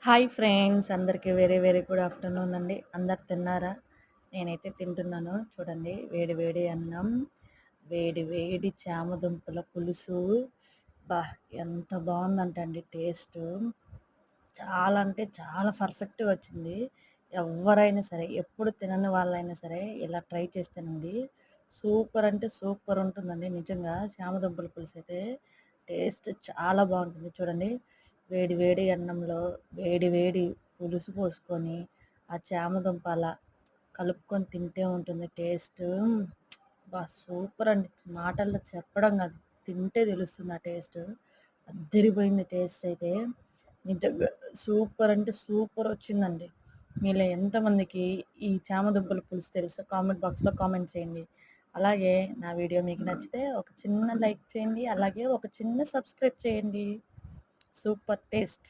Hi friends అందరికీ very very good afternoon అండి. అందరు తిన్నారా? నేనైతే తింటున్నాను. చూడండి వేడి వేడి అన్నం, వేడి వేడి చామదుంపల పులుసు. బా ఎంత బాగుందంటే అండి టేస్ట్ చాలా అంటే చాలా పర్ఫెక్ట్గా వచ్చింది. ఎవరైనా సరే ఎప్పుడు తినని వాళ్ళైనా సరే ఇలా ట్రై చేస్తేనండి సూపర్ అంటే సూపర్ ఉంటుందండి. నిజంగా చామదుంపల పులుసు అయితే టేస్ట్ చాలా బాగుంటుంది. చూడండి వేడి వేడి అన్నంలో వేడి వేడి పులుసు పోసుకొని ఆ చామదుంప అలా కలుపుకొని తింటే ఉంటుంది టేస్ట్. సూపర్ అండి. మాటల్లో చెప్పడం కాదు, తింటే తెలుస్తుంది ఆ టేస్ట్. అద్దరిపోయింది టేస్ట్ అయితే. నిజంగా సూపర్ అంటే సూపర్ వచ్చిందండి. మీలో ఎంతమందికి ఈ చామదుంపల పులుసు తెలుసో కామెంట్ బాక్స్లో కామెంట్ చేయండి. అలాగే నా వీడియో మీకు నచ్చితే ఒక చిన్న లైక్ చేయండి. అలాగే ఒక చిన్న సబ్స్క్రైబ్ చేయండి. Super taste.